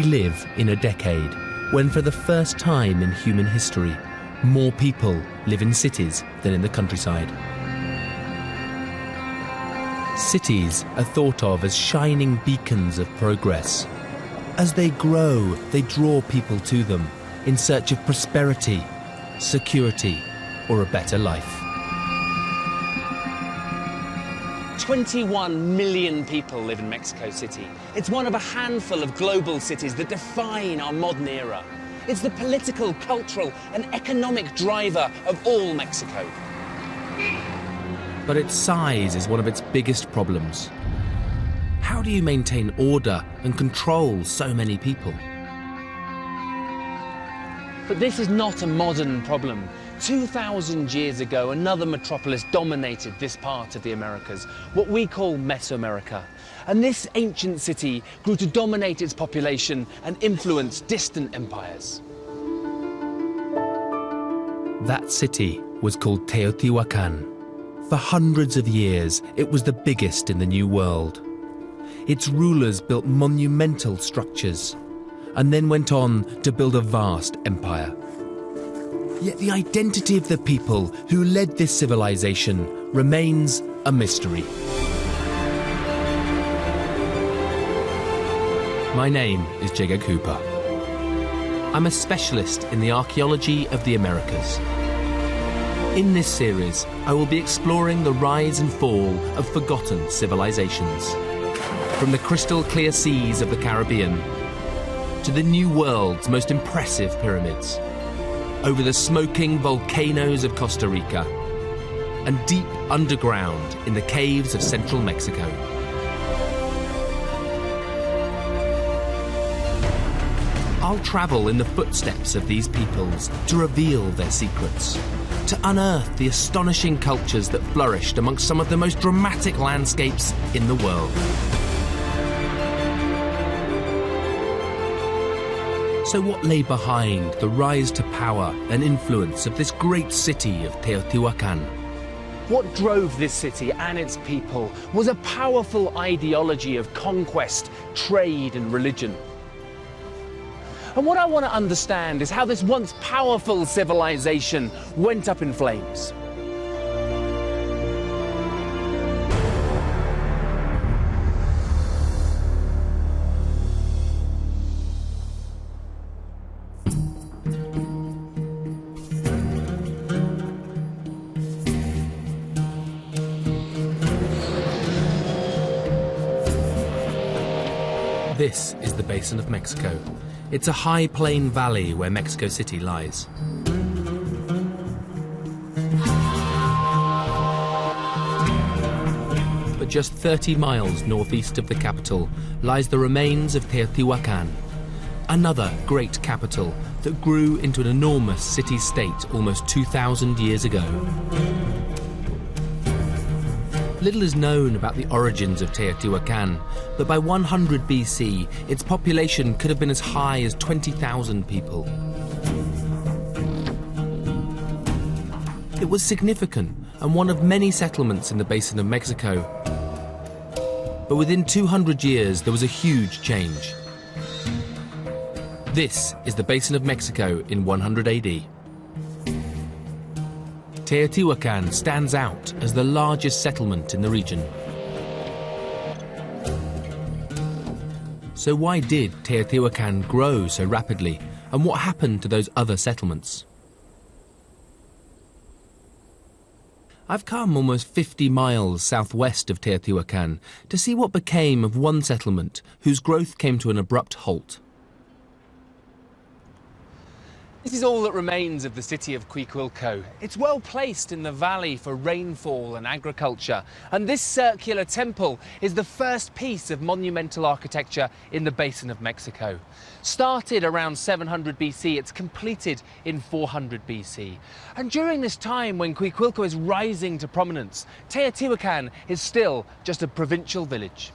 live in a decade when, for the first time in human history, more people live in cities than in the countryside. Cities are thought of as shining beacons of progress. As they grow, they draw people to them in search of prosperity, security, or a better life. 21 million people live in Mexico City. It's one of a handful of global cities that define our modern era. It's the political, cultural, and economic driver of all Mexico. But its size is one of its biggest problems. How do you maintain order and control so many people? But this is not a modern problem. 2,000 years ago, another metropolis dominated this part of the Americas, what we call Mesoamerica. And this ancient city grew to dominate its population and influence distant empires. That city was called Teotihuacan. For hundreds of years, it was the biggest in the New World. Its rulers built monumental structures and then went on to build a vast empire. Yet the identity of the people who led this civilization remains a mystery. My name is Jago Cooper. I'm a specialist in the archaeology of the Americas. In this series, I will be exploring the rise and fall of forgotten civilizations. From the crystal clear seas of the Caribbean to the New World's most impressive pyramids, over the smoking volcanoes of Costa Rica, and deep underground in the caves of central Mexico. I'll travel in the footsteps of these peoples to reveal their secrets, to unearth the astonishing cultures that flourished amongst some of the most dramatic landscapes in the world. So what lay behind the rise to power and influence of this great city of Teotihuacan? What drove this city and its people was a powerful ideology of conquest, trade, and religion. And what I want to understand is how this once powerful civilization went up in flames. This is the Basin of Mexico. It's a high plain valley where Mexico City lies. But just 30 miles northeast of the capital lies the remains of Teotihuacan, another great capital that grew into an enormous city-state almost 2,000 years ago. Little is known about the origins of Teotihuacan, but by 100 BC, its population could have been as high as 20,000 people. It was significant and one of many settlements in the Basin of Mexico. But within 200 years, there was a huge change. This is the Basin of Mexico in 100 AD. Teotihuacan stands out as the largest settlement in the region. So why did Teotihuacan grow so rapidly, and what happened to those other settlements? I've come almost 50 miles southwest of Teotihuacan to see what became of one settlement whose growth came to an abrupt halt. This is all that remains of the city of Coihuilco. It's well placed in the valley for rainfall and agriculture, and this circular temple is the first piece of monumental architecture in the Basin of Mexico. Started around 700 BC, it's completed in 400 BC. And during this time when Coihuilco is rising to prominence, Teotihuacan is still just a provincial village.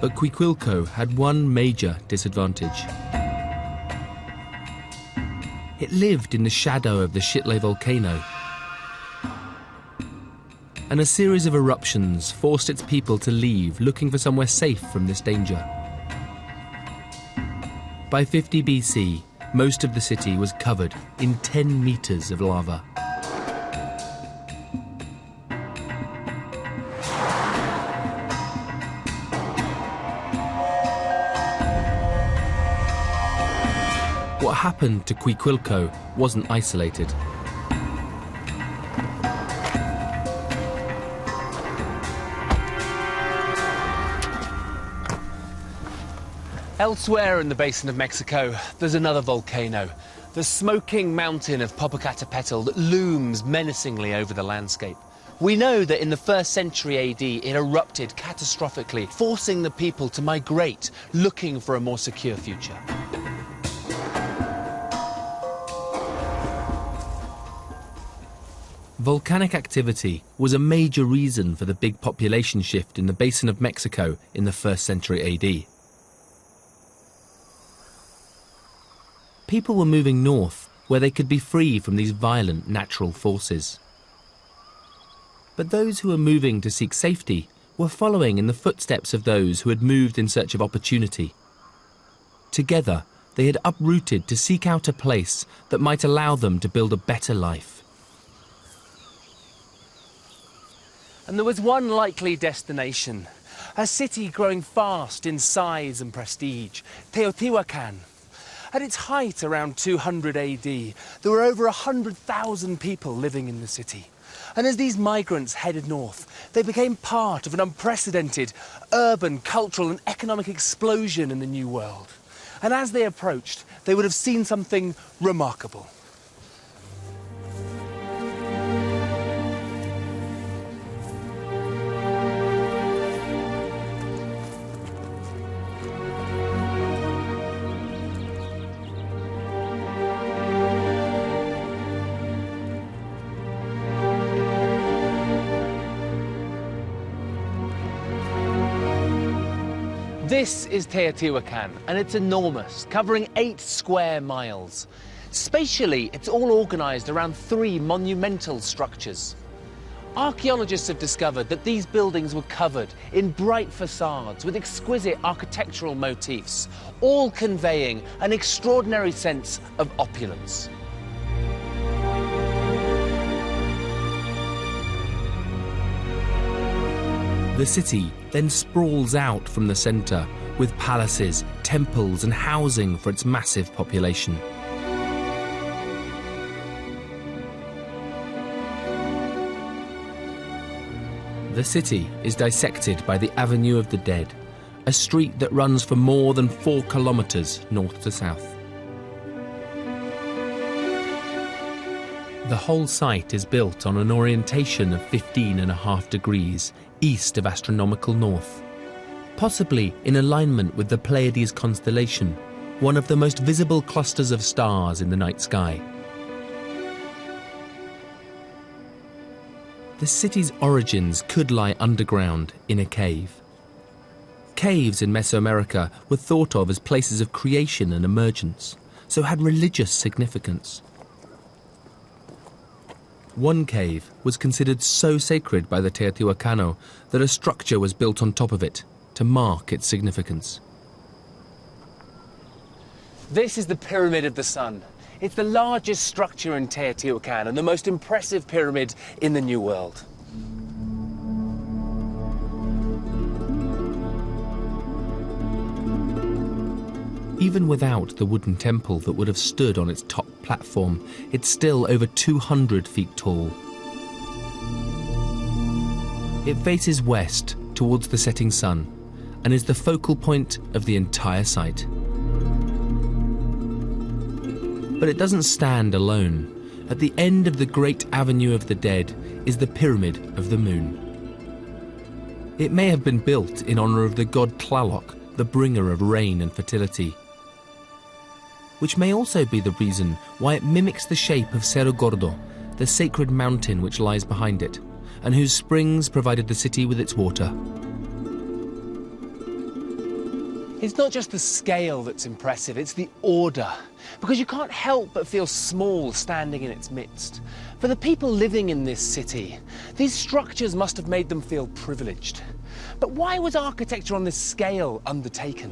But Coihuilco had one major disadvantage. It lived in the shadow of the Xitle volcano. and a series of eruptions forced its people to leave, looking for somewhere safe from this danger. By 50 BC, most of the city was covered in 10 meters of lava. What happened to Cuicuilco wasn't isolated. Elsewhere in the basin of Mexico, there's another volcano, the smoking mountain of Popocatépetl that looms menacingly over the landscape. We know that in the 1st century AD, it erupted catastrophically, forcing the people to migrate, looking for a more secure future. Volcanic activity was a major reason for the big population shift in the basin of Mexico in the 1st century AD. People were moving north, where they could be free from these violent natural forces. But those who were moving to seek safety were following in the footsteps of those who had moved in search of opportunity. Together, they had uprooted to seek out a place that might allow them to build a better life. And there was one likely destination, a city growing fast in size and prestige, Teotihuacan. At its height, around 200 AD, there were over 100,000 people living in the city. And as these migrants headed north, they became part of an unprecedented urban, cultural and economic explosion in the New World. And as they approached, they would have seen something remarkable. This is Teotihuacan, and it's enormous, covering 8 square miles. Spatially, it's all organised around 3 monumental structures. Archaeologists have discovered that these buildings were covered in bright facades with exquisite architectural motifs, all conveying an extraordinary sense of opulence. The city then sprawls out from the centre, with palaces, temples and housing for its massive population. The city is dissected by the Avenue of the Dead, a street that runs for more than 4 kilometres north to south. The whole site is built on an orientation of 15.5 degrees east of astronomical north, possibly in alignment with the Pleiades constellation, one of the most visible clusters of stars in the night sky. The city's origins could lie underground in a cave. Caves in Mesoamerica were thought of as places of creation and emergence, so had religious significance. One cave was considered so sacred by the Teotihuacano that a structure was built on top of it to mark its significance. This is the Pyramid of the Sun. It's the largest structure in Teotihuacan and the most impressive pyramid in the New World. Even without the wooden temple that would have stood on its top platform, it's still over 200 feet tall. It faces west towards the setting sun and is the focal point of the entire site. But it doesn't stand alone. At the end of the Great Avenue of the Dead is the Pyramid of the Moon. It may have been built in honor of the god Tlaloc, the bringer of rain and fertility, which may also be the reason why it mimics the shape of Cerro Gordo, the sacred mountain which lies behind it, and whose springs provided the city with its water. It's not just the scale that's impressive, it's the order. Because you can't help but feel small standing in its midst. For the people living in this city, these structures must have made them feel privileged. But why was architecture on this scale undertaken?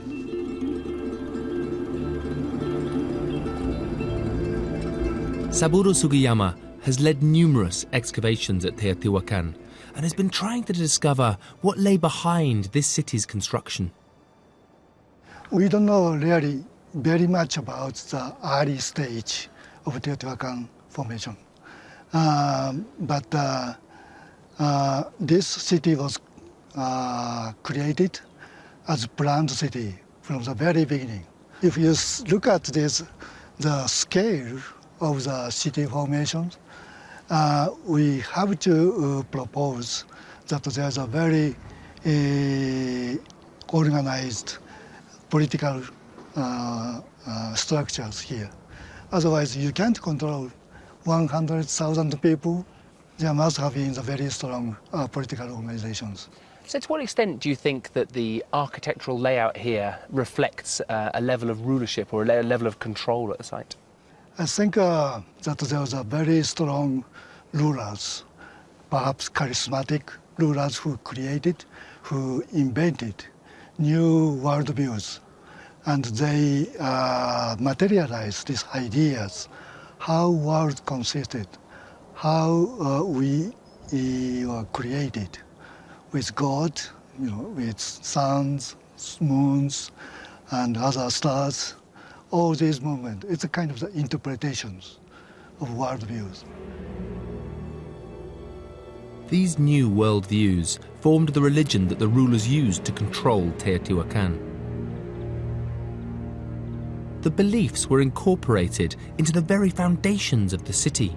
Saburo Sugiyama has led numerous excavations at Teotihuacan and has been trying to discover what lay behind this city's construction. We don't know really very much about the early stage of Teotihuacan formation. But this city was created as a planned city from the very beginning. If you look at this, the scale of the city formation, we have to propose that there's a very organized political structures here. Otherwise, you can't control 100,000 people. There must have been the very strong political organizations. So to what extent do you think that the architectural layout here reflects a level of rulership or a level of control at the site? I think that there was a very strong rulers, perhaps charismatic rulers who created, who invented new worldviews, and they materialized these ideas, how world consisted, how we were created with God, with suns, moons, and other stars. All these movements, it's a kind of the interpretations of worldviews. These new worldviews formed the religion that the rulers used to control Teotihuacan. The beliefs were incorporated into the very foundations of the city.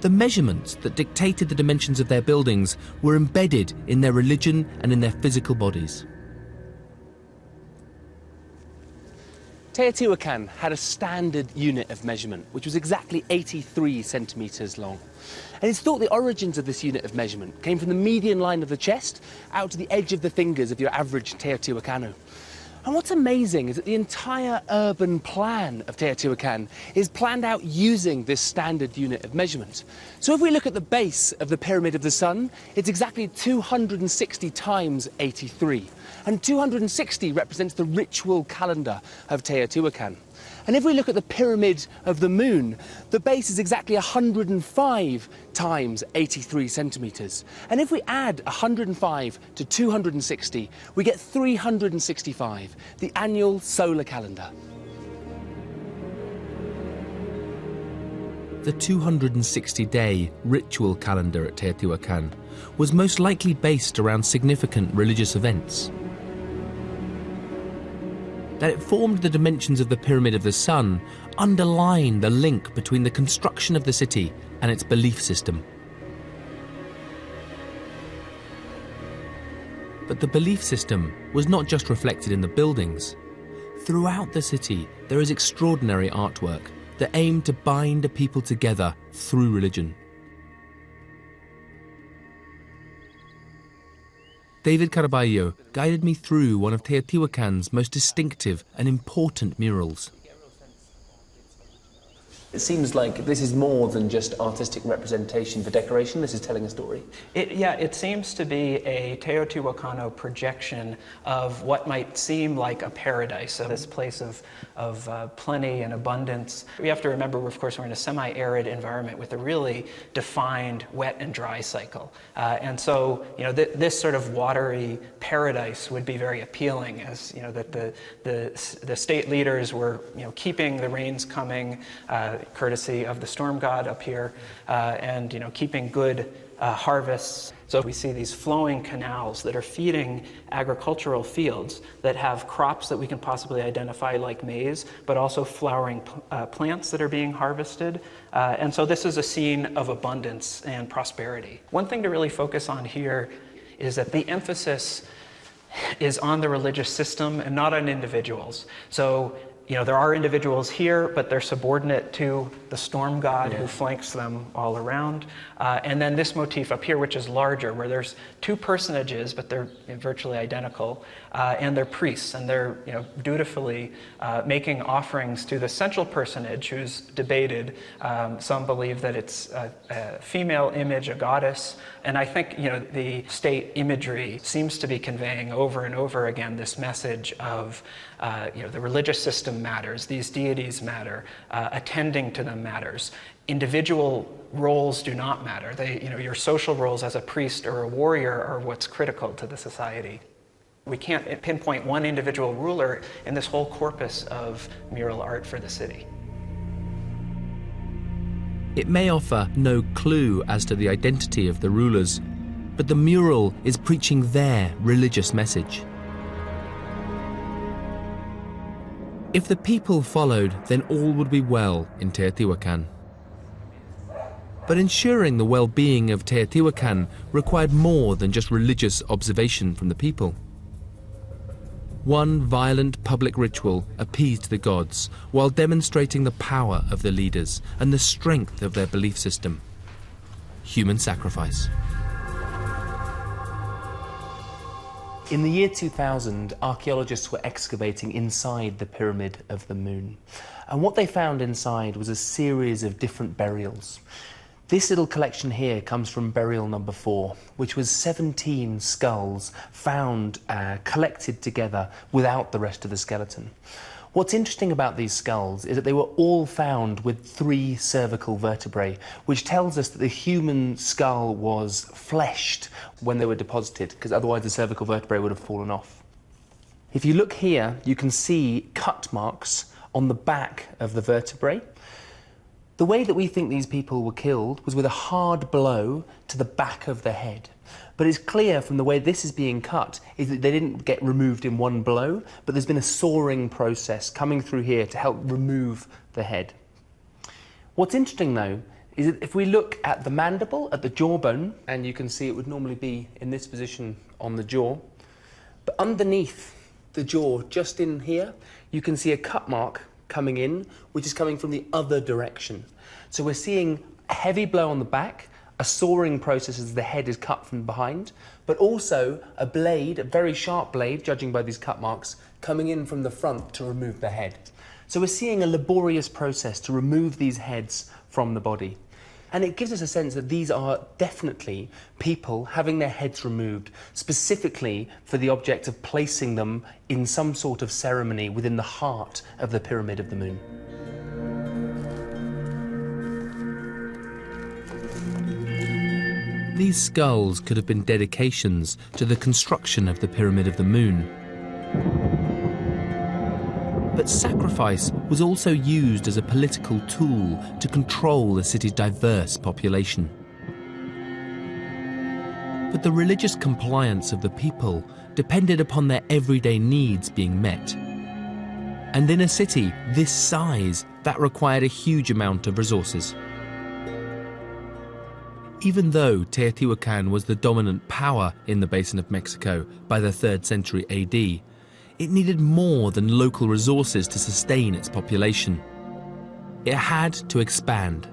The measurements that dictated the dimensions of their buildings were embedded in their religion and in their physical bodies. Teotihuacan had a standard unit of measurement, which was exactly 83 centimetres long. And it's thought the origins of this unit of measurement came from the median line of the chest out to the edge of the fingers of your average Teotihuacano. And what's amazing is that the entire urban plan of Teotihuacan is planned out using this standard unit of measurement. So if we look at the base of the Pyramid of the Sun, it's exactly 260 times 83. And 260 represents the ritual calendar of Teotihuacan. And if we look at the Pyramid of the Moon, the base is exactly 105 times 83 centimetres. And if we add 105 to 260, we get 365, the annual solar calendar. The 260-day ritual calendar at Teotihuacan was most likely based around significant religious events. That it formed the dimensions of the Pyramid of the Sun underline the link between the construction of the city and its belief system. But the belief system was not just reflected in the buildings. Throughout the city, there is extraordinary artwork that aim to bind a people together through religion. David Caraballo guided me through one of Teotihuacan's most distinctive and important murals. It seems like this is more than just artistic representation for decoration. This is telling a story. It seems to be a Teotihuacano projection of what might seem like a paradise, this place of plenty and abundance. We have to remember, of course, we're in a semi-arid environment with a really defined wet and dry cycle. And so, this sort of watery paradise would be very appealing, as that the state leaders were, keeping the rains coming, courtesy of the storm god up here, and keeping good harvests. So we see these flowing canals that are feeding agricultural fields that have crops that we can possibly identify like maize, but also flowering plants that are being harvested. And so this is a scene of abundance and prosperity. One thing to really focus on here is that the emphasis is on the religious system and not on individuals. So there are individuals here, but they're subordinate to the storm god who flanks them all around. And then this motif up here, which is larger, where there's two personages, but they're virtually identical, and they're priests, and they're dutifully making offerings to the central personage, who's debated. Some believe that it's a female image, a goddess, and I think the state imagery seems to be conveying over and over again this message of the religious system matters, these deities matter, attending to them matters. Individual roles do not matter. Your social roles as a priest or a warrior are what's critical to the society. We can't pinpoint one individual ruler in this whole corpus of mural art for the city. It may offer no clue as to the identity of the rulers, but the mural is preaching their religious message. If the people followed, then all would be well in Teotihuacan. But ensuring the well-being of Teotihuacan required more than just religious observation from the people. One violent public ritual appeased the gods while demonstrating the power of the leaders and the strength of their belief system: human sacrifice. In the year 2000, archaeologists were excavating inside the Pyramid of the Moon. And what they found inside was a series of different burials. This little collection here comes from burial number 4, which was 17 skulls found collected together without the rest of the skeleton. What's interesting about these skulls is that they were all found with 3 cervical vertebrae, which tells us that the human skull was fleshed when they were deposited, because otherwise the cervical vertebrae would have fallen off. If you look here, you can see cut marks on the back of the vertebrae. The way that we think these people were killed was with a hard blow to the back of the head. But it's clear from the way this is being cut is that they didn't get removed in one blow, but there's been a sawing process coming through here to help remove the head. What's interesting though is that if we look at the mandible, at the jawbone, and you can see it would normally be in this position on the jaw, but underneath the jaw, just in here, you can see a cut mark coming in, which is coming from the other direction. So we're seeing a heavy blow on the back, a sawing process as the head is cut from behind, but also a blade, a very sharp blade, judging by these cut marks, coming in from the front to remove the head. So we're seeing a laborious process to remove these heads from the body. And it gives us a sense that these are definitely people having their heads removed, specifically for the object of placing them in some sort of ceremony within the heart of the Pyramid of the Moon. These skulls could have been dedications to the construction of the Pyramid of the Moon. But sacrifice was also used as a political tool to control the city's diverse population. But the religious compliance of the people depended upon their everyday needs being met. And in a city this size, that required a huge amount of resources. Even though Teotihuacan was the dominant power in the Basin of Mexico by the 3rd century AD, it needed more than local resources to sustain its population. It had to expand.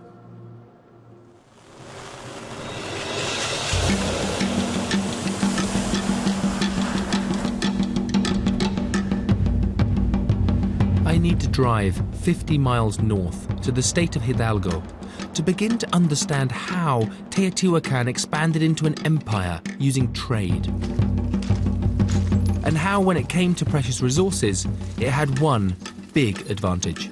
I need to drive 50 miles north to the state of Hidalgo to begin to understand how Teotihuacan expanded into an empire using trade. And how, when it came to precious resources, it had one big advantage.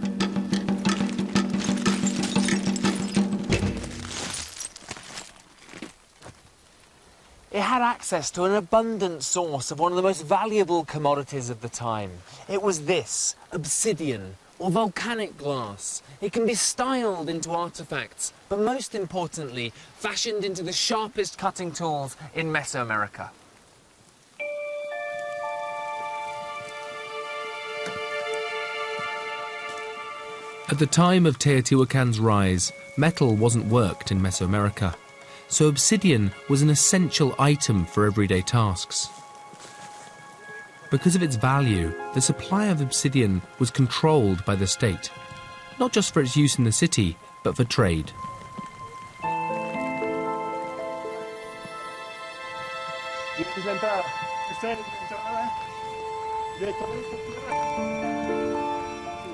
It had access to an abundant source of one of the most valuable commodities of the time. It was this, obsidian, or volcanic glass. It can be styled into artifacts, but most importantly, fashioned into the sharpest cutting tools in Mesoamerica. At the time of Teotihuacan's rise, metal wasn't worked in Mesoamerica, so obsidian was an essential item for everyday tasks. Because of its value, the supply of obsidian was controlled by the state, not just for its use in the city, but for trade.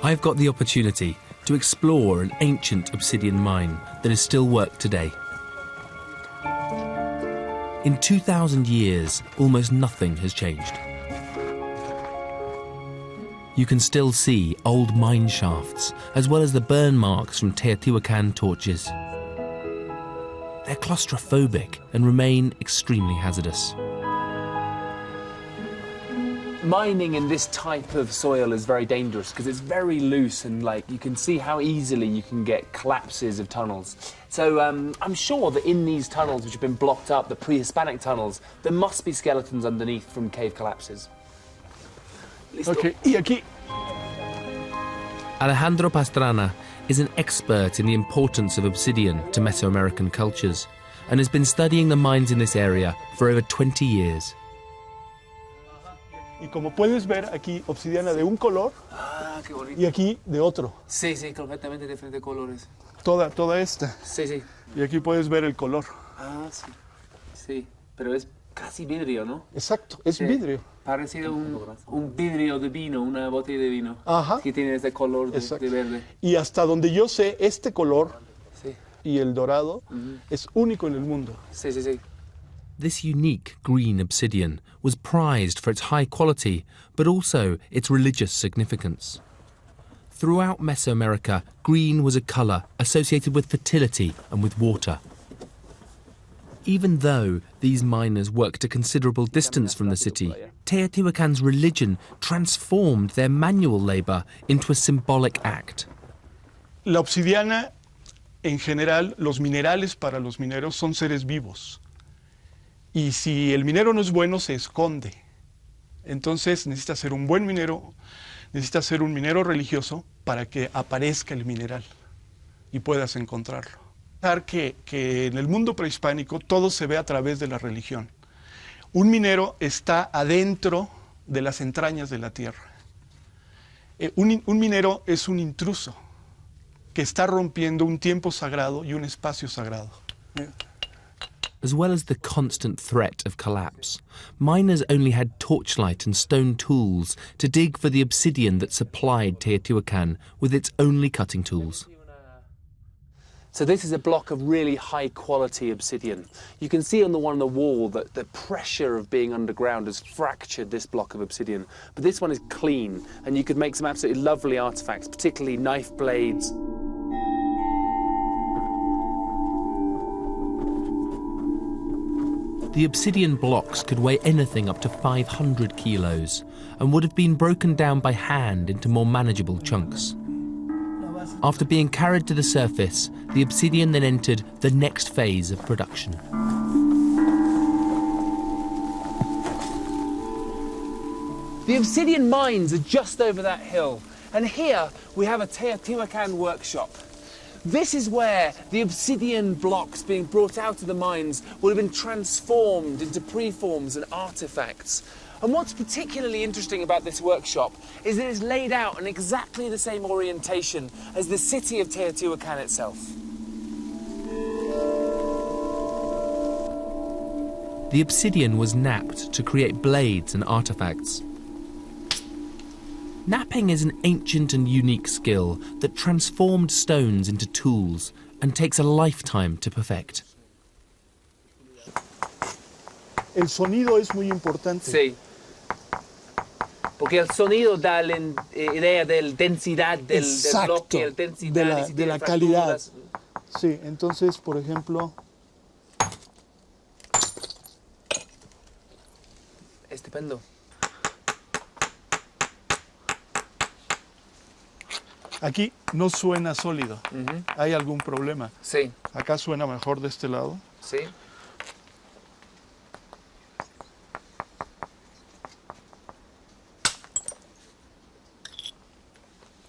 I've got the opportunity to explore an ancient obsidian mine that is still worked today. In 2,000 years, almost nothing has changed. You can still see old mine shafts, as well as the burn marks from Teotihuacan torches. They're claustrophobic and remain extremely hazardous. Mining in this type of soil is very dangerous because it's very loose and you can see how easily you can get collapses of tunnels. So I'm sure that in these tunnels which have been blocked up, the pre-Hispanic tunnels, there must be skeletons underneath from cave collapses. Okay, y aquí. Alejandro Pastrana is an expert in the importance of obsidian to Mesoamerican cultures and has been studying the mines in this area for over 20 years. Y como puedes ver aquí, obsidiana de un color qué bonito. y aquí de otro. Sí, sí, completamente diferentes colores. Toda esta. Sí, sí. Y aquí puedes ver el color. Ah, sí. Sí, pero es casi vidrio, ¿no? Exacto, es Sí. vidrio. Parecido a un vidrio de vino, una botella de vino. Ajá. Que tiene este color de verde. Y hasta donde yo sé, este color Sí. y el dorado es único en el mundo. Sí, sí, sí. This unique green obsidian was prized for its high quality, but also its religious significance. Throughout Mesoamerica, green was a colour associated with fertility and with water. Even though these miners worked a considerable distance from the city, Teotihuacan's religion transformed their manual labour into a symbolic act. La obsidiana, en general, los minerales para los mineros son seres vivos. Y si el minero no es bueno, se esconde. Entonces necesita ser un buen minero, necesita ser un minero religioso para que aparezca el mineral y puedas encontrarlo. Que en el mundo prehispánico todo se ve a través de la religión. Un minero está adentro de las entrañas de la tierra. Un minero es un intruso que está rompiendo un tiempo sagrado y un espacio sagrado. As well as the constant threat of collapse, miners only had torchlight and stone tools to dig for the obsidian that supplied Teotihuacan with its only cutting tools. So this is a block of really high quality obsidian. You can see on the one on the wall that the pressure of being underground has fractured this block of obsidian. But this one is clean and you could make some absolutely lovely artifacts, particularly knife blades. The obsidian blocks could weigh anything up to 500 kilos and would have been broken down by hand into more manageable chunks. After being carried to the surface, the obsidian then entered the next phase of production. The obsidian mines are just over that hill, and here we have a Teotihuacan workshop. This is where the obsidian blocks being brought out of the mines would have been transformed into preforms and artifacts. And what's particularly interesting about this workshop is that it's laid out in exactly the same orientation as the city of Teotihuacan itself. The obsidian was knapped to create blades and artifacts. Knapping is an ancient and unique skill that transformed stones into tools and takes a lifetime to perfect. El sonido es muy importante. Sí. Porque el sonido da la idea de la densidad del bloque, el densidad de la calidad. Sí, entonces, por ejemplo... Estupendo. Aquí no suena sólido. ¿Hay algún problema? Sí. Acá suena mejor de este lado. Sí.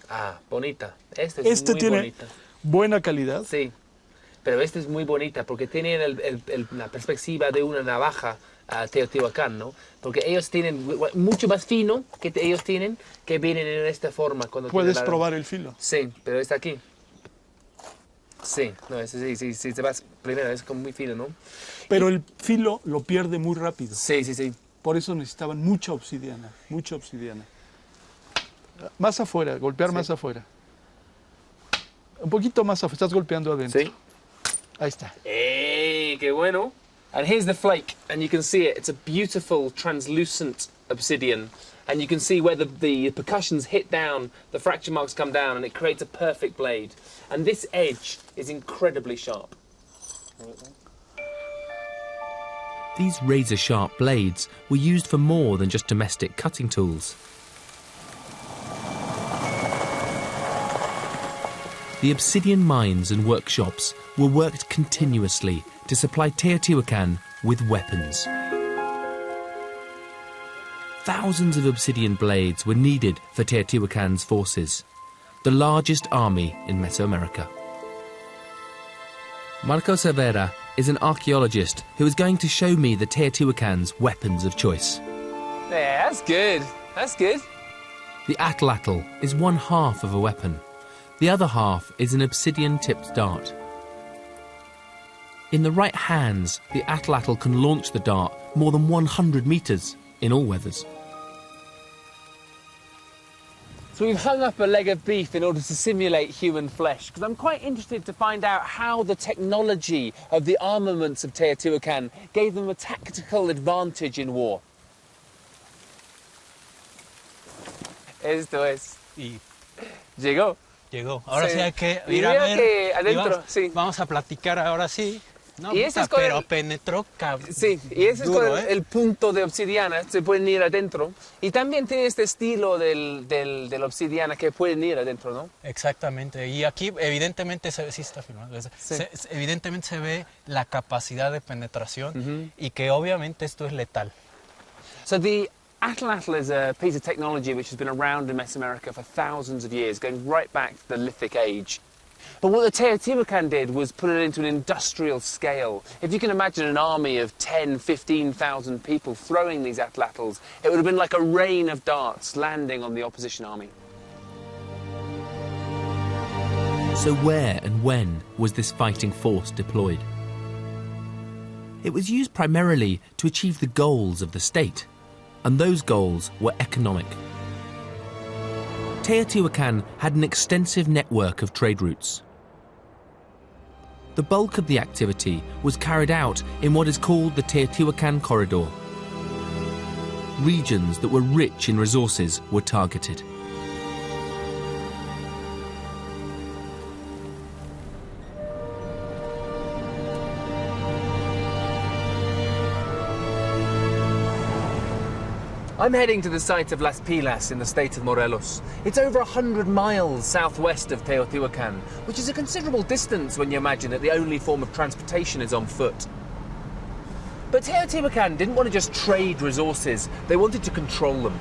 Ah, bonita. Esta es muy tiene bonita. Buena calidad. Sí. Pero esta es muy bonita porque tiene la perspectiva de una navaja a Teotihuacan, ¿no? Porque ellos tienen mucho más fino que ellos tienen, que vienen en esta forma. Cuando Puedes probar el filo. Sí, pero está aquí. Sí, no, ese sí, te vas primero, es como muy fino, ¿no? Pero el filo lo pierde muy rápido. Sí. Por eso necesitaban mucha obsidiana, mucha obsidiana. Más afuera, golpear más afuera. Un poquito más afuera, estás golpeando adentro. Sí. Ahí está. ¡Eh, qué bueno! And here's the flake, and you can see it. It's a beautiful, translucent obsidian. And you can see where the percussions hit down, the fracture marks come down, and it creates a perfect blade. And this edge is incredibly sharp. These razor-sharp blades were used for more than just domestic cutting tools. The obsidian mines and workshops were worked continuously to supply Teotihuacan with weapons. Thousands of obsidian blades were needed for Teotihuacan's forces, the largest army in Mesoamerica. Marco Cervera is an archaeologist who is going to show me the Teotihuacan's weapons of choice. Yeah, that's good. That's good. The atlatl is one half of a weapon. The other half is an obsidian-tipped dart. In the right hands, the atlatl can launch the dart more than 100 metres in all weathers. So we've hung up a leg of beef in order to simulate human flesh, because I'm quite interested to find out how the technology of the armaments of Teotihuacan gave them a tactical advantage in war. Esto es. Y Llegó. llegó. Ahora sí, Sí. hay que Y ir a mira ver. que y adentro, vamos, sí. vamos a platicar ahora sí. No, Y ese puta, es con pero el- penetró Sí, y ese duro, es con el punto de obsidiana, se pueden ir adentro. Y también tiene este estilo del obsidiana que pueden ir adentro, ¿no? Exactamente. Y aquí evidentemente se ve, sí está filmado, evidentemente se ve la capacidad de penetración y que obviamente esto es letal. So the atlatl is a piece of technology which has been around in Mesoamerica for thousands of years, going right back to the Lithic Age. But what the Teotihuacan did was put it into an industrial scale. If you can imagine an army of 10, 15,000 people throwing these atlatls, it would have been like a rain of darts landing on the opposition army. So where and when was this fighting force deployed? It was used primarily to achieve the goals of the state, and those goals were economic. Teotihuacan had an extensive network of trade routes. The bulk of the activity was carried out in what is called the Teotihuacan Corridor. Regions that were rich in resources were targeted. I'm heading to the site of Las Pilas in the state of Morelos. It's over 100 miles southwest of Teotihuacan, which is a considerable distance when you imagine that the only form of transportation is on foot. But Teotihuacan didn't want to just trade resources, they wanted to control them.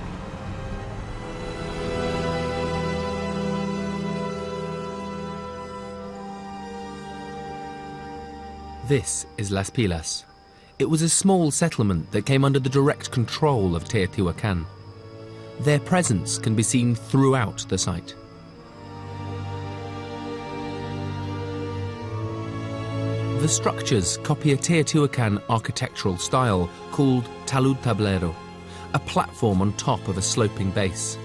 This is Las Pilas. It was a small settlement that came under the direct control of Teotihuacan. Their presence can be seen throughout the site. The structures copy a Teotihuacan architectural style called talud tablero, a platform on top of a sloping base.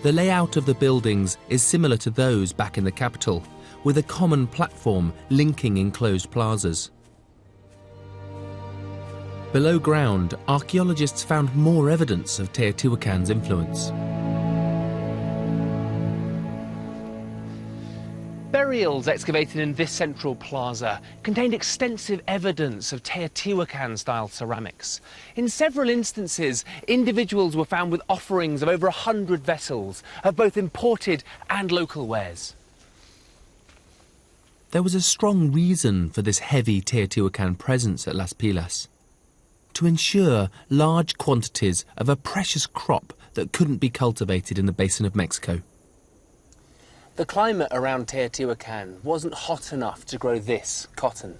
The layout of the buildings is similar to those back in the capital, with a common platform linking enclosed plazas. Below ground, archaeologists found more evidence of Teotihuacan's influence. Burials excavated in this central plaza contained extensive evidence of Teotihuacan-style ceramics. In several instances, individuals were found with offerings of over 100 vessels of both imported and local wares. There was a strong reason for this heavy Teotihuacan presence at Las Pilas: to ensure large quantities of a precious crop that couldn't be cultivated in the basin of Mexico. The climate around Teotihuacan wasn't hot enough to grow this, cotton.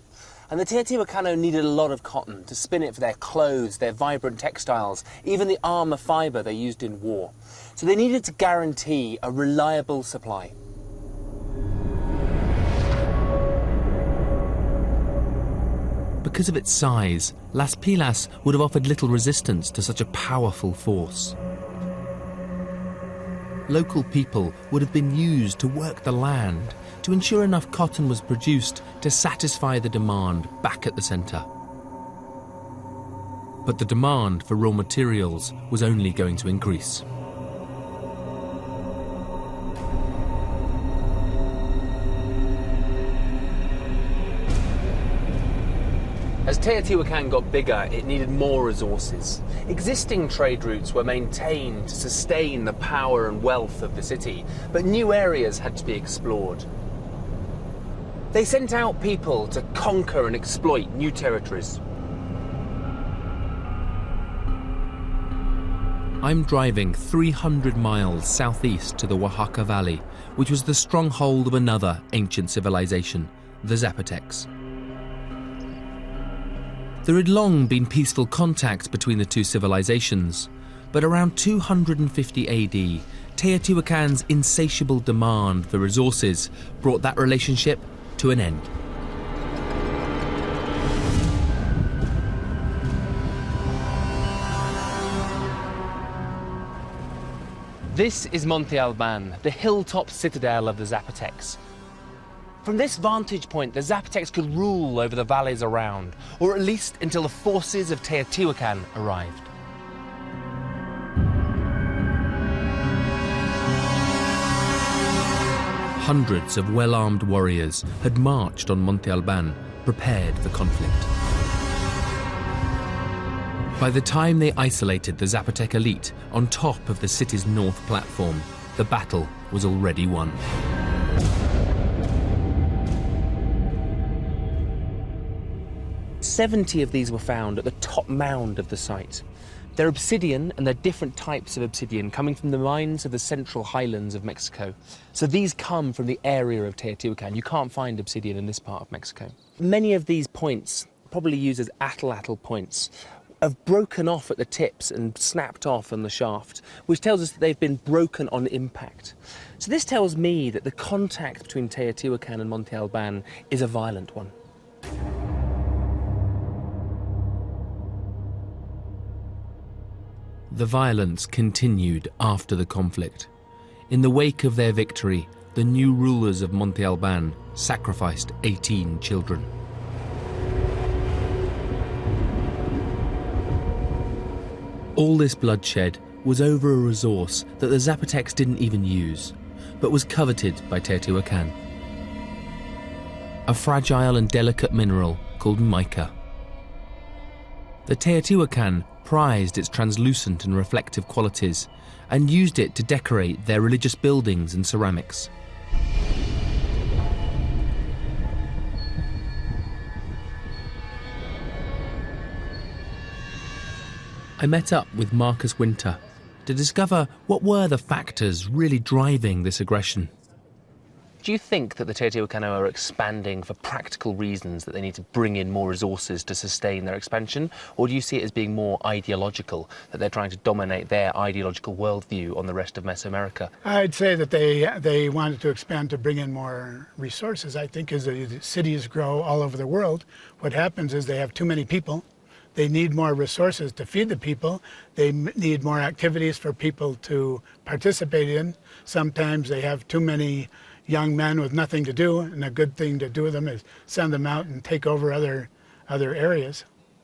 And the Teotihuacan needed a lot of cotton to spin it for their clothes, their vibrant textiles, even the armour fibre they used in war. So they needed to guarantee a reliable supply. Because of its size, Las Pilas would have offered little resistance to such a powerful force. Local people would have been used to work the land to ensure enough cotton was produced to satisfy the demand back at the centre. But the demand for raw materials was only going to increase. As Teotihuacan got bigger, it needed more resources. Existing trade routes were maintained to sustain the power and wealth of the city, but new areas had to be explored. They sent out people to conquer and exploit new territories. I'm driving 300 miles southeast to the Oaxaca Valley, which was the stronghold of another ancient civilization, the Zapotecs. There had long been peaceful contact between the two civilizations, but around 250 AD, Teotihuacan's insatiable demand for resources brought that relationship to an end. This is Monte Alban, the hilltop citadel of the Zapotecs. From this vantage point, the Zapotecs could rule over the valleys around, or at least until the forces of Teotihuacan arrived. Hundreds of well-armed warriors had marched on Monte Alban, prepared for conflict. By the time they isolated the Zapotec elite on top of the city's north platform, the battle was already won. "70 of these were found at the top mound of the site. They're obsidian, and they're different types of obsidian coming from the mines of the central highlands of Mexico. So these come from the area of Teotihuacan. You can't find obsidian in this part of Mexico. Many of these points, probably used as atlatl points, have broken off at the tips and snapped off on the shaft, which tells us that they've been broken on impact. So this tells me that the contact between Teotihuacan and Monte Alban is a violent one. The violence continued after the conflict. In the wake of their victory, the new rulers of Monte Alban sacrificed 18 children. All this bloodshed was over a resource that the Zapotecs didn't even use, but was coveted by Teotihuacan. A fragile and delicate mineral called mica. The Teotihuacan prized its translucent and reflective qualities and used it to decorate their religious buildings and ceramics. I met up with Marcus Winter to discover what were the factors really driving this aggression. Do you think that the Teotihuacan are expanding for practical reasons, that they need to bring in more resources to sustain their expansion? Or do you see it as being more ideological, that they're trying to dominate their ideological worldview on the rest of Mesoamerica? I'd say that they wanted to expand to bring in more resources. I think as the cities grow all over the world, what happens is they have too many people. They need more resources to feed the people. They need more activities for people to participate in. Sometimes they have too many young men with nothing to do, and a good thing to do with them is send them out and take over other areas.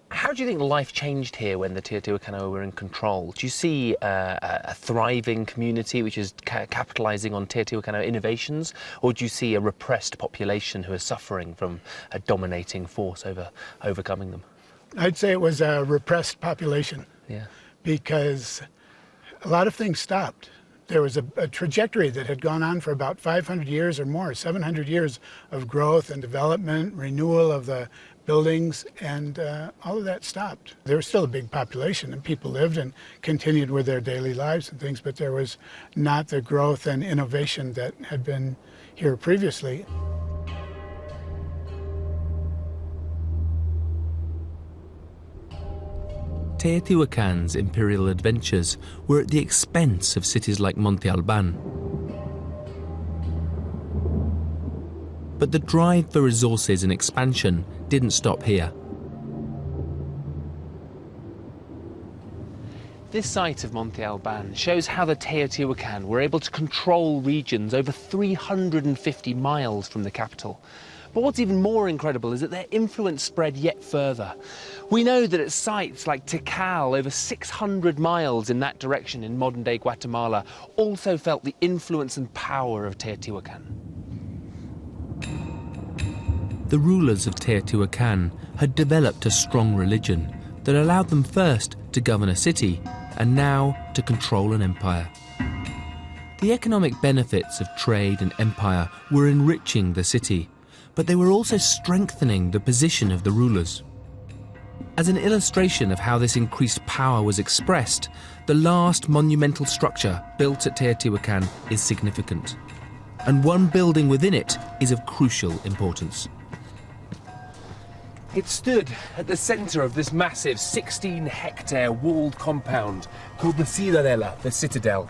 How do you think life changed here when the Teotihuacan were in control? Do you see a thriving community which is capitalising on Teotihuacan innovations, or do you see a repressed population who are suffering from a dominating force overcoming them? I'd say it was a repressed population. Yeah. Because a lot of things stopped. There was a trajectory that had gone on for about 500 years or more, 700 years of growth and development, renewal of the buildings, and all of that stopped. There was still a big population, and people lived and continued with their daily lives and things, but there was not the growth and innovation that had been here previously. Teotihuacan's imperial adventures were at the expense of cities like Monte Alban. But the drive for resources and expansion didn't stop here. This site of Monte Alban shows how the Teotihuacan were able to control regions over 350 miles from the capital. But what's even more incredible is that their influence spread yet further. We know that at sites like Tikal, over 600 miles in that direction in modern-day Guatemala, also felt the influence and power of Teotihuacan. The rulers of Teotihuacan had developed a strong religion that allowed them first to govern a city and now to control an empire. The economic benefits of trade and empire were enriching the city, but they were also strengthening the position of the rulers. As an illustration of how this increased power was expressed, the last monumental structure built at Teotihuacan is significant, and one building within it is of crucial importance. It stood at the centre of this massive 16-hectare walled compound called the Ciudadela, the citadel.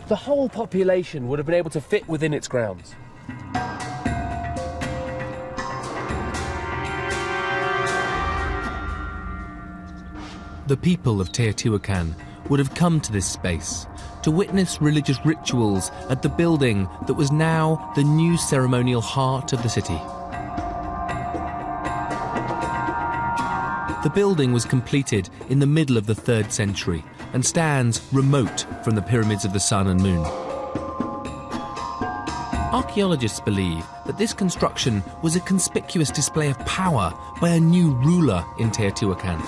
The whole population would have been able to fit within its grounds. The people of Teotihuacan would have come to this space to witness religious rituals at the building that was now the new ceremonial heart of the city. The building was completed in the middle of the 3rd century and stands remote from the pyramids of the sun and moon. Archaeologists believe that this construction was a conspicuous display of power by a new ruler in Teotihuacan.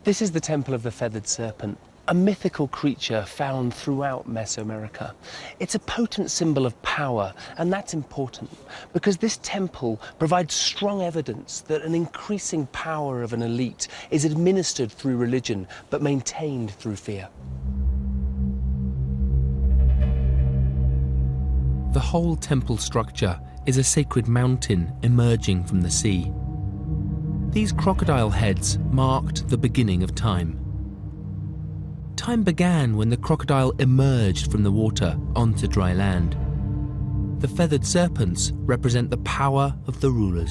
This is the Temple of the Feathered Serpent, a mythical creature found throughout Mesoamerica. It's a potent symbol of power, and that's important because this temple provides strong evidence that an increasing power of an elite is administered through religion but maintained through fear. The whole temple structure is a sacred mountain emerging from the sea. These crocodile heads marked the beginning of time. Time began when the crocodile emerged from the water onto dry land. The feathered serpents represent the power of the rulers.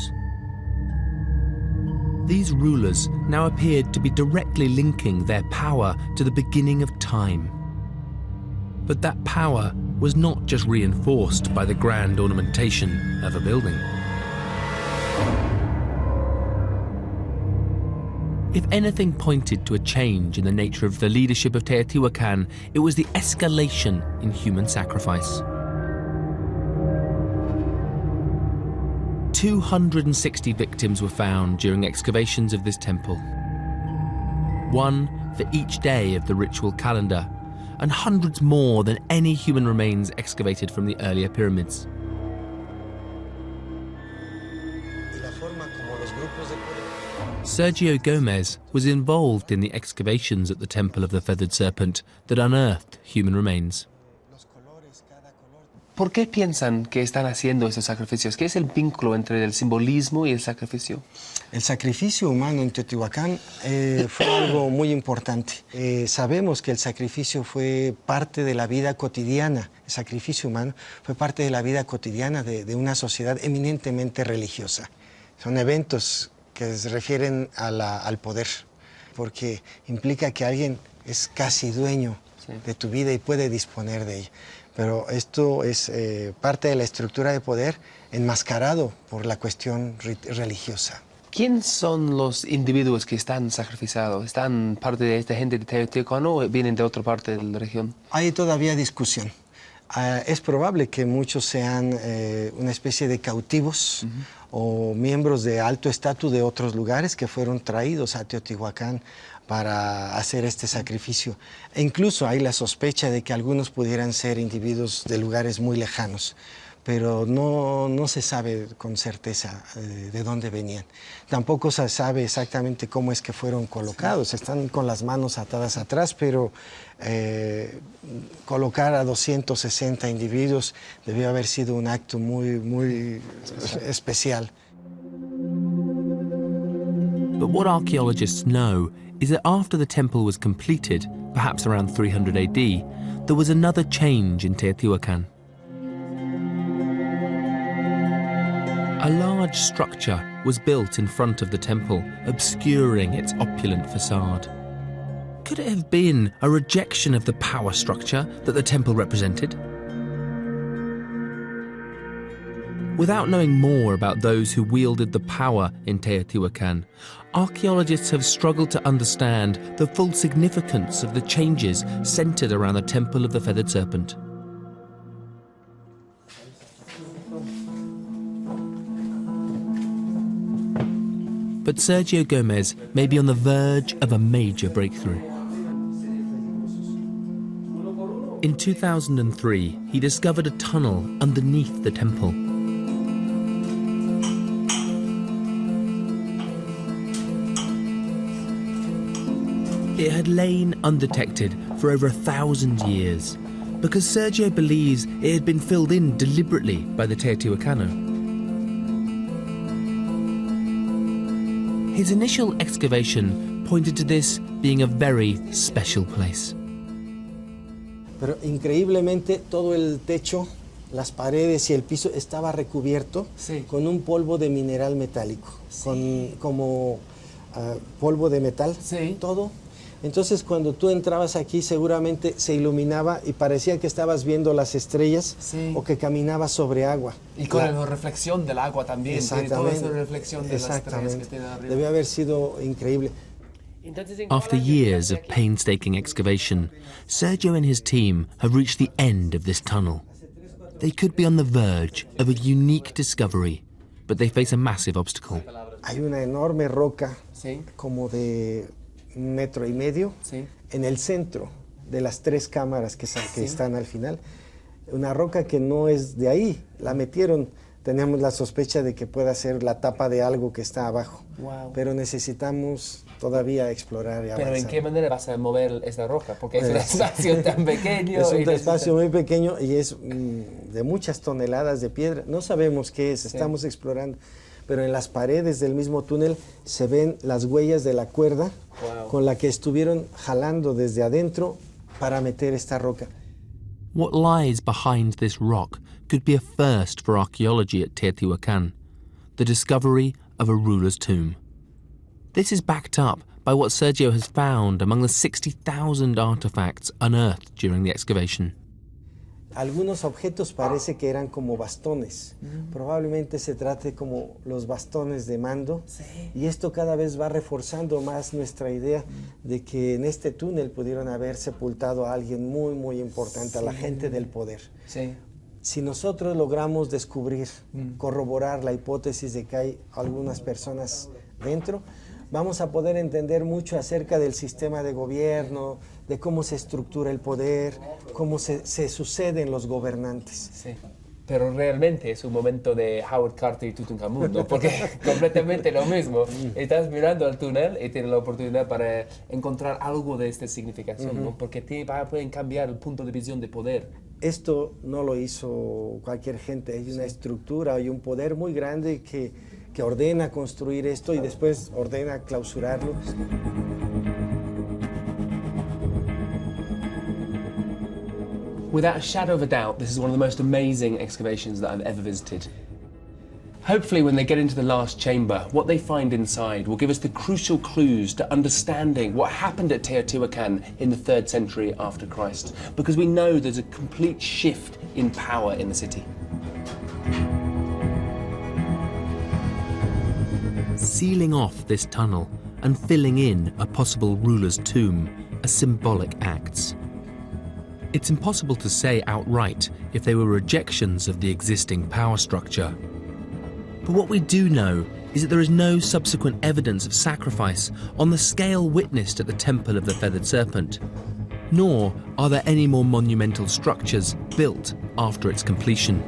These rulers now appeared to be directly linking their power to the beginning of time. But that power was not just reinforced by the grand ornamentation of a building. If anything pointed to a change in the nature of the leadership of Teotihuacan, it was the escalation in human sacrifice. 260 victims were found during excavations of this temple. One for each day of the ritual calendar, and hundreds more than any human remains excavated from the earlier pyramids. Sergio Gomez was involved in the excavations at the Temple of the Feathered Serpent that unearthed human remains. ¿Por qué piensan que están haciendo esos sacrificios? ¿Qué es el vínculo entre el simbolismo y el sacrificio? El sacrificio humano en Teotihuacán fue algo muy importante. Sabemos que el sacrificio fue parte de la vida cotidiana. El sacrificio humano fue parte de la vida cotidiana de una sociedad eminentemente religiosa. Son eventos que se refieren al poder, porque implica que alguien es casi dueño de tu vida y puede disponer de ella. Pero esto es parte de la estructura de poder enmascarado por la cuestión religiosa. ¿Quién son los individuos que están sacrificados? ¿Están parte de esta gente de Teotihuacan o vienen de otra parte de la región? Hay todavía discusión. Es probable que muchos sean una especie de cautivos o miembros de alto estatus de otros lugares que fueron traídos a Teotihuacán para hacer este sacrificio. E incluso hay la sospecha de que algunos pudieran ser individuos de lugares muy lejanos, pero no se sabe con certeza de dónde venían. Tampoco se sabe exactamente cómo es que fueron colocados. Están con las manos atadas atrás, pero colocar a 260 individuos debió haber sido un acto muy especial. But what archaeologists know is that after the temple was completed, perhaps around 300 AD, there was another change in Teotihuacan. A large structure was built in front of the temple, obscuring its opulent facade. Could it have been a rejection of the power structure that the temple represented? Without knowing more about those who wielded the power in Teotihuacan, archaeologists have struggled to understand the full significance of the changes centered around the Temple of the Feathered Serpent. But Sergio Gomez may be on the verge of a major breakthrough. In 2003, he discovered a tunnel underneath the temple. It had lain undetected for over 1,000 years because Sergio believes it had been filled in deliberately by the Teotihuacano. His initial excavation pointed to this being a very special place. Pero increíblemente todo el techo, las paredes y el piso estaba recubierto con un polvo de mineral metálico, como polvo de metal, todo. Entonces cuando tú entrabas aquí seguramente se iluminaba y parecía que estabas viendo las estrellas o que caminabas sobre agua. Y con la reflexión del agua también, tiene toda esa reflexión de las estrellas que tiene arriba. Debe haber sido increíble. After years of painstaking excavation, Sergio and his team have reached the end of this tunnel. They could be on the verge of a unique discovery, but they face a massive obstacle. Hay una enorme roca, como de 1,5 metros, en el centro de las 3 cámaras que están al final. Una roca que no es de ahí, la metieron. Tenemos la sospecha de que pueda ser la tapa de algo que está abajo. Pero necesitamos todavía explorar y avanzar. ¿Pero en qué manera vas a mover esta roca? Porque es un espacio tan pequeño. Es un espacio muy pequeño y es de muchas toneladas de piedra. No sabemos qué es, estamos explorando. Pero en las paredes del mismo túnel se ven las huellas de la cuerda con la que estuvieron jalando desde adentro para meter esta roca. What lies behind this rock could be a first for archaeology at Teotihuacan, the discovery of a ruler's tomb. This is backed up by what Sergio has found among the 60,000 artifacts unearthed during the excavation. Algunos objetos parece que eran como bastones. Probablemente se trate como los bastones de mando. Y esto cada vez va reforzando más nuestra idea de que en este túnel pudieron haber sepultado a alguien muy, muy importante, a la gente del poder. Si nosotros logramos descubrir, corroborar la hipótesis de que hay algunas personas dentro, vamos a poder entender mucho acerca del sistema de gobierno, de cómo se estructura el poder, cómo se suceden los gobernantes. Pero realmente es un momento de Howard Carter y Tutankamón, ¿no? Porque completamente lo mismo. Estás mirando al túnel y tienes la oportunidad para encontrar algo de esta significación, ¿no? Porque pueden cambiar el punto de visión de poder. Esto no lo hizo cualquier gente, hay una estructura, hay un poder muy grande que ordena construir esto y después ordena clausurarlo. Without a shadow of a doubt, this is one of the most amazing excavations that I've ever visited. Hopefully, when they get into the last chamber, what they find inside will give us the crucial clues to understanding what happened at Teotihuacan in the 3rd century after Christ, because we know there's a complete shift in power in the city. Sealing off this tunnel and filling in a possible ruler's tomb are symbolic acts. It's impossible to say outright if they were rejections of the existing power structure. But what we do know is that there is no subsequent evidence of sacrifice on the scale witnessed at the Temple of the Feathered Serpent, nor are there any more monumental structures built after its completion.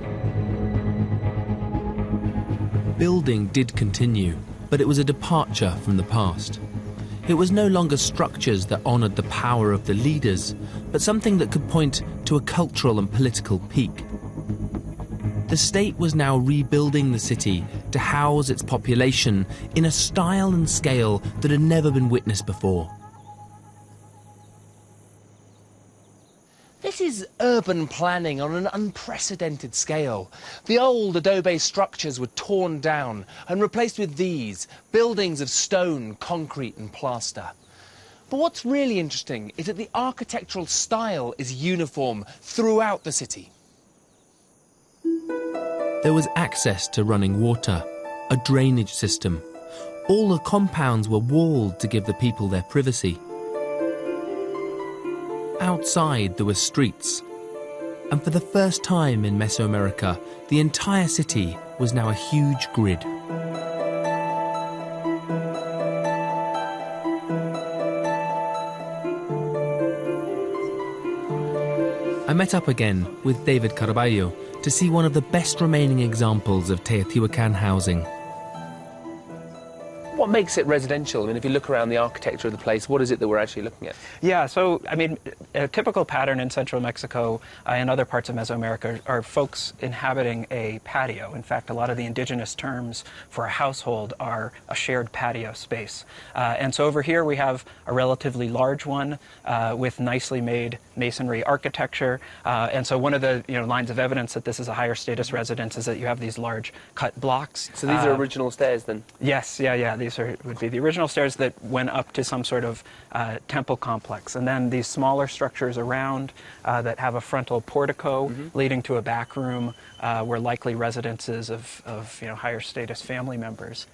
Building did continue, but it was a departure from the past. It was no longer structures that honoured the power of the leaders, but something that could point to a cultural and political peak. The state was now rebuilding the city to house its population in a style and scale that had never been witnessed before. This is urban planning on an unprecedented scale. The old adobe structures were torn down and replaced with these, buildings of stone, concrete and plaster. But what's really interesting is that the architectural style is uniform throughout the city. There was access to running water, a drainage system. All the compounds were walled to give the people their privacy. Outside there were streets. And for the first time in Mesoamerica, the entire city was now a huge grid. I met up again with David Carballo to see one of the best remaining examples of Teotihuacan housing. What makes it residential? I mean, if you look around the architecture of the place, what is it that we're actually looking at? Yeah, so, I mean, a typical pattern in central Mexico and other parts of Mesoamerica are folks inhabiting a patio. In fact, a lot of the indigenous terms for a household are a shared patio space. And so over here we have a relatively large one with nicely made masonry architecture. And so one of the lines of evidence that this is a higher status residence is that you have these large cut blocks. So these are original stairs then? Yes, yeah. These would be the original stairs that went up to some sort of temple complex. And then these smaller structures around that have a frontal portico leading to a back room were likely residences of higher status family members.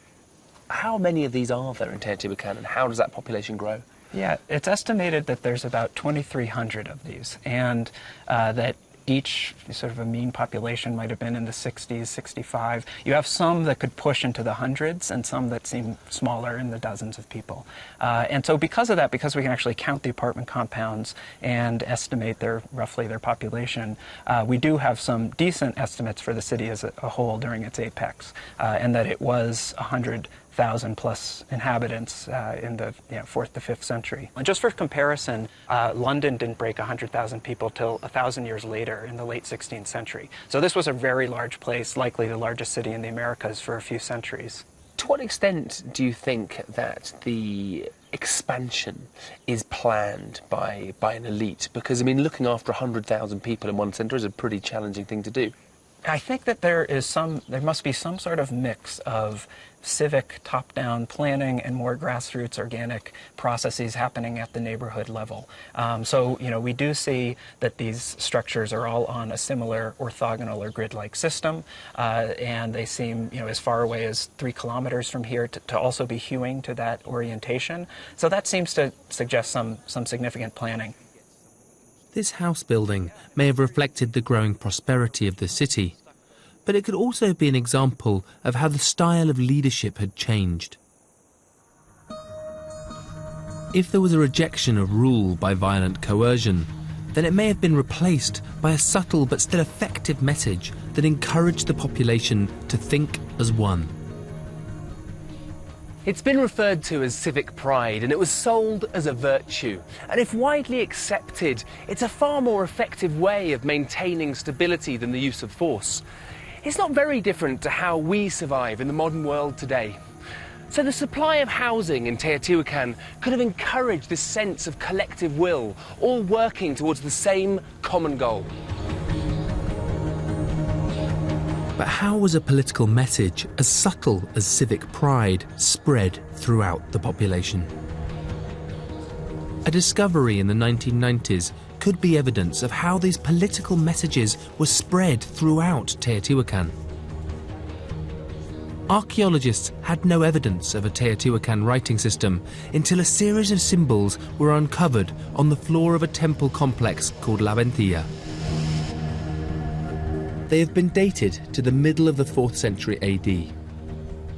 How many of these are there in Teotihuacan, and how does that population grow? Yeah, it's estimated that there's about 2,300 of these, and that each sort of a mean population might have been in the 60s, 65. You have some that could push into the hundreds and some that seem smaller in the dozens of people. And so because of that, because we can actually count the apartment compounds and estimate roughly their population, we do have some decent estimates for the city as a whole during its apex, and that it was 100,000 plus inhabitants in the 4th to 5th century. And just for comparison, London didn't break 100,000 people till 1,000 years later in the late 16th century. So this was a very large place, likely the largest city in the Americas for a few centuries. To what extent do you think that the expansion is planned by an elite? Because, I mean, looking after 100,000 people in one centre is a pretty challenging thing to do. I think that there must be some sort of mix of civic top-down planning and more grassroots organic processes happening at the neighborhood level. So, we do see that these structures are all on a similar orthogonal or grid-like system, and they seem, as far away as 3 kilometers from here to also be hewing to that orientation. So that seems to suggest some significant planning. This house building may have reflected the growing prosperity of the city, but it could also be an example of how the style of leadership had changed. If there was a rejection of rule by violent coercion, then it may have been replaced by a subtle but still effective message that encouraged the population to think as one. It's been referred to as civic pride, and it was sold as a virtue. And if widely accepted, it's a far more effective way of maintaining stability than the use of force. It's not very different to how we survive in the modern world today. So the supply of housing in Teotihuacan could have encouraged this sense of collective will, all working towards the same common goal. But how was a political message as subtle as civic pride spread throughout the population? A discovery in the 1990s could be evidence of how these political messages were spread throughout Teotihuacan. Archaeologists had no evidence of a Teotihuacan writing system until a series of symbols were uncovered on the floor of a temple complex called La Ventilla. They have been dated to the middle of the 4th century AD,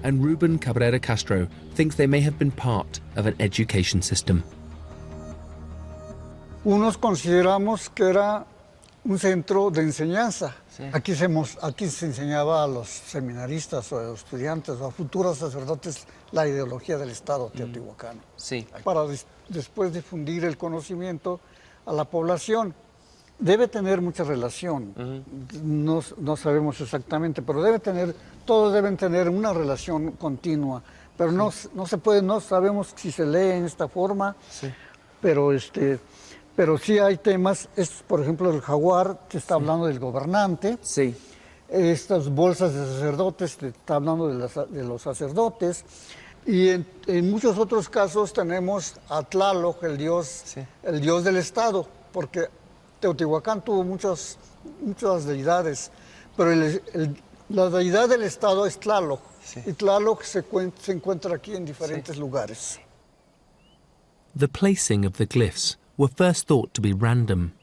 and Ruben Cabrera Castro thinks they may have been part of an education system. Unos consideramos que era un centro de enseñanza. Sí. Aquí se enseñaba a los seminaristas o a los estudiantes o a futuros sacerdotes la ideología del Estado teotihuacano. Sí. Para después difundir el conocimiento a la población. debe tener mucha relación. No, no sabemos exactamente, pero debe tener, todos deben tener una relación continua. Pero no se puede, no sabemos si se lee en esta forma, pero sí hay temas, por ejemplo el jaguar, te está hablando del gobernante. Sí. Estas bolsas de sacerdotes, te está hablando de los sacerdotes. Y en muchos otros casos tenemos a Tlaloc, el dios del Estado, porque Teotihuacán tuvo muchas deidades, pero la deidad del Estado es Tlaloc. Y Tlaloc se encuentra aquí en diferentes lugares. The placing of the glyphs were first thought to be random,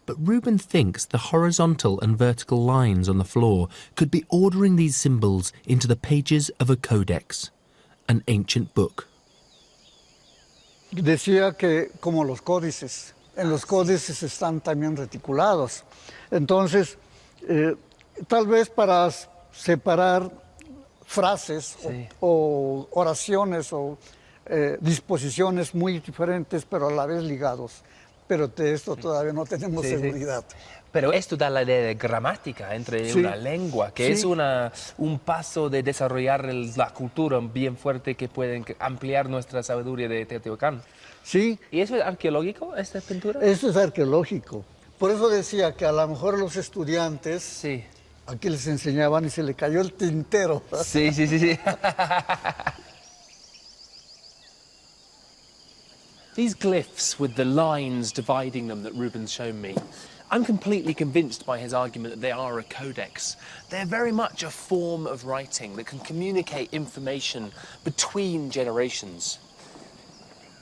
but Rubin thinks the horizontal and vertical lines on the floor could be ordering these symbols into the pages of a codex, an ancient book. Decía que como los códices, en los códices están también reticulados. Entonces, tal vez para separar frases o oraciones o disposiciones muy diferentes, pero a la vez ligados. Pero de esto todavía no tenemos seguridad. Pero esto da la idea de gramática entre una lengua, que es un paso de desarrollar la cultura bien fuerte que pueden ampliar nuestra sabiduría de Teotihuacán. Sí. ¿Y eso es arqueológico, esta pintura? Eso es arqueológico. Por eso decía que a lo mejor los estudiantes aquí les enseñaban y se le cayó el tintero. Sí. These glyphs with the lines dividing them that Rubin's shown me, I'm completely convinced by his argument that they are a codex. They're very much a form of writing that can communicate information between generations.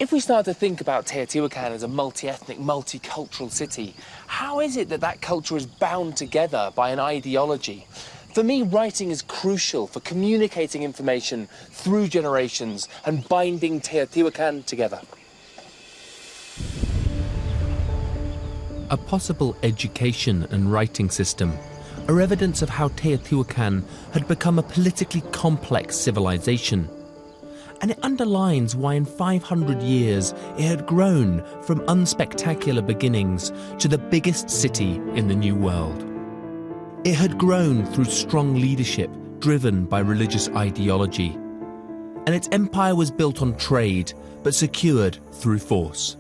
If we start to think about Teotihuacan as a multi-ethnic, multicultural city, how is it that that culture is bound together by an ideology? For me, writing is crucial for communicating information through generations and binding Teotihuacan together. A possible education and writing system are evidence of how Teotihuacan had become a politically complex civilization. And it underlines why in 500 years it had grown from unspectacular beginnings to the biggest city in the New World. It had grown through strong leadership driven by religious ideology. And its empire was built on trade, but secured through force.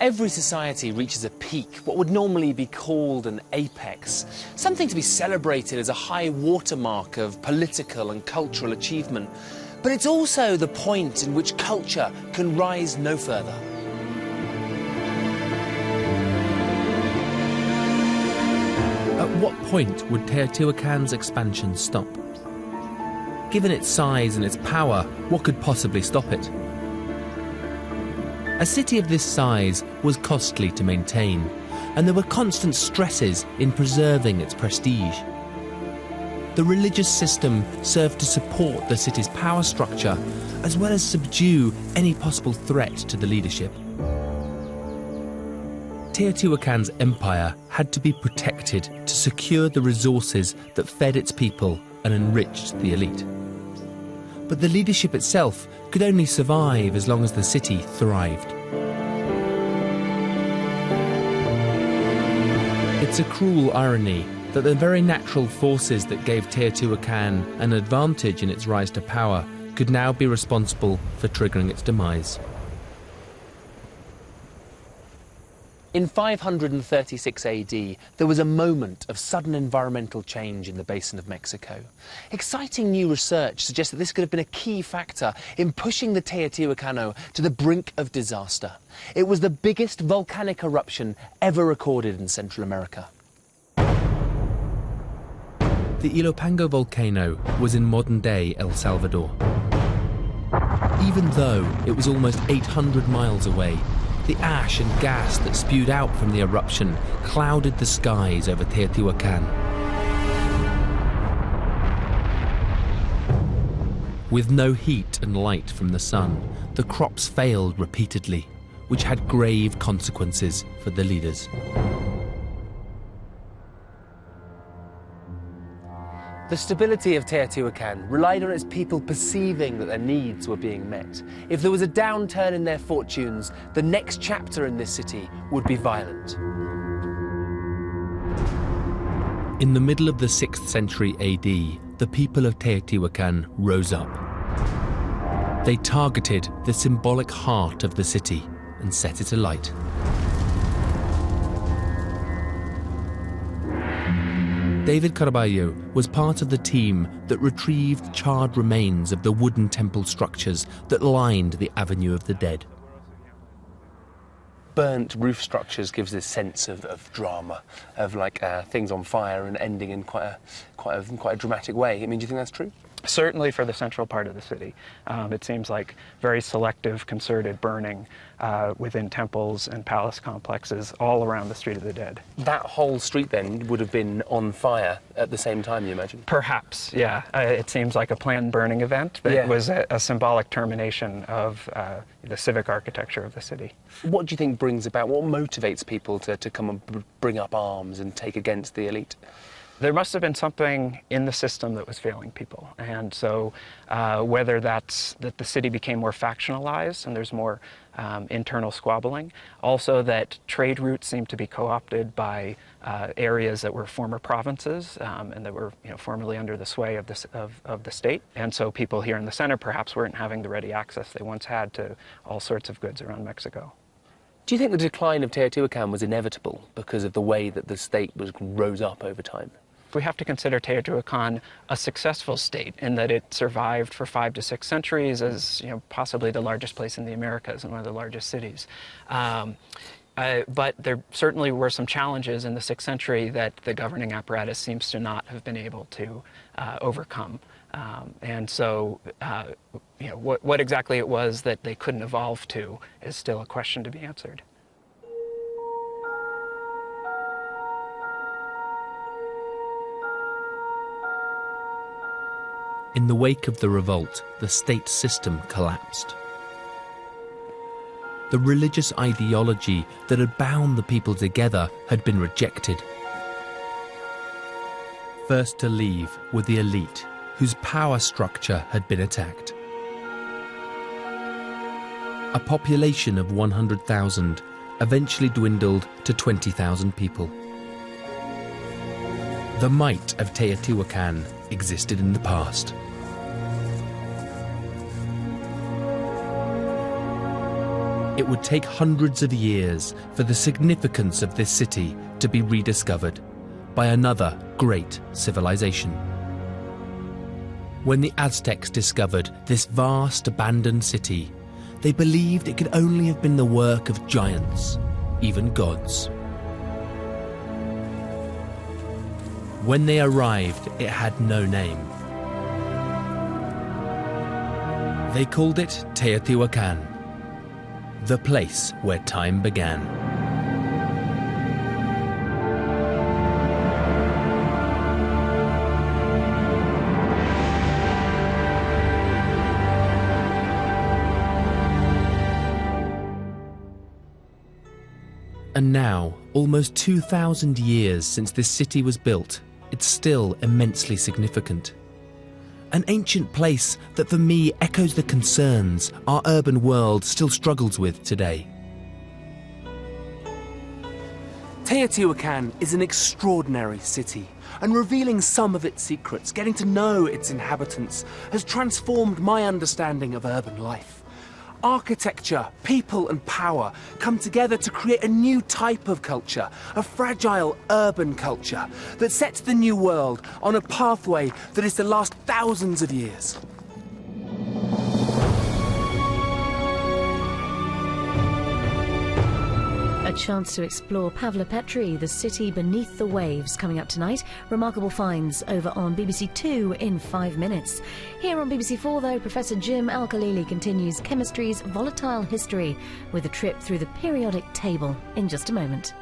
Every society reaches a peak, what would normally be called an apex, something to be celebrated as a high watermark of political and cultural achievement. But it's also the point in which culture can rise no further. At what point would Teotihuacan's expansion stop? Given its size and its power, what could possibly stop it? A city of this size was costly to maintain, and there were constant stresses in preserving its prestige. The religious system served to support the city's power structure, as well as subdue any possible threat to the leadership. Teotihuacan's empire had to be protected to secure the resources that fed its people and enriched the elite. But the leadership itself could only survive as long as the city thrived. It's a cruel irony that the very natural forces that gave Teotihuacan an advantage in its rise to power could now be responsible for triggering its demise. In 536 AD, there was a moment of sudden environmental change in the basin of Mexico. Exciting new research suggests that this could have been a key factor in pushing the Teotihuacano to the brink of disaster. It was the biggest volcanic eruption ever recorded in Central America. The Ilopango volcano was in modern-day El Salvador. Even though it was almost 800 miles away, the ash and gas that spewed out from the eruption clouded the skies over Teotihuacan. With no heat and light from the sun, the crops failed repeatedly, which had grave consequences for the leaders. The stability of Teotihuacan relied on its people perceiving that their needs were being met. If there was a downturn in their fortunes, the next chapter in this city would be violent. In the middle of the 6th century AD, the people of Teotihuacan rose up. They targeted the symbolic heart of the city and set it alight. David Carballo was part of the team that retrieved charred remains of the wooden temple structures that lined the Avenue of the Dead. Burnt roof structures gives this sense of drama, of like things on fire and ending in quite a dramatic way. I mean, do you think that's true? Certainly for the central part of the city. It seems like very selective, concerted burning within temples and palace complexes all around the Street of the Dead. That whole street then would have been on fire at the same time, you imagine? Perhaps, yeah. It seems like a planned burning event that was a symbolic termination of the civic architecture of the city. What do you think brings about, what motivates people to come and bring up arms and take against the elite? There must have been something in the system that was failing people. And so whether that's that the city became more factionalized and there's more internal squabbling, also that trade routes seemed to be co-opted by areas that were former provinces and that were formerly under the sway of the state. And so people here in the center perhaps weren't having the ready access they once had to all sorts of goods around Mexico. Do you think the decline of Teotihuacan was inevitable because of the way that the state rose up over time? We have to consider Teotihuacan a successful state in that it survived for 5 to 6 centuries as possibly the largest place in the Americas and one of the largest cities. But there certainly were some challenges in the 6th century that the governing apparatus seems to not have been able to overcome. And so what exactly it was that they couldn't evolve to is still a question to be answered. In the wake of the revolt, the state system collapsed. The religious ideology that had bound the people together had been rejected. First to leave were the elite, whose power structure had been attacked. A population of 100,000 eventually dwindled to 20,000 people. The might of Teotihuacan existed in the past. It would take hundreds of years for the significance of this city to be rediscovered by another great civilization. When the Aztecs discovered this vast abandoned city, they believed it could only have been the work of giants, even gods. When they arrived, it had no name. They called it Teotihuacan, the place where time began. And now, almost 2,000 years since this city was built, it's still immensely significant. An ancient place that for me echoes the concerns our urban world still struggles with today. Teotihuacan is an extraordinary city, and revealing some of its secrets, getting to know its inhabitants, has transformed my understanding of urban life. Architecture, people and power come together to create a new type of culture, a fragile urban culture that sets the new world on a pathway that is to last thousands of years. A chance to explore Pavlopetri, the city beneath the waves, coming up tonight. Remarkable finds over on BBC Two in 5 minutes. Here on BBC Four, though, Professor Jim Al-Khalili continues chemistry's volatile history with a trip through the periodic table in just a moment.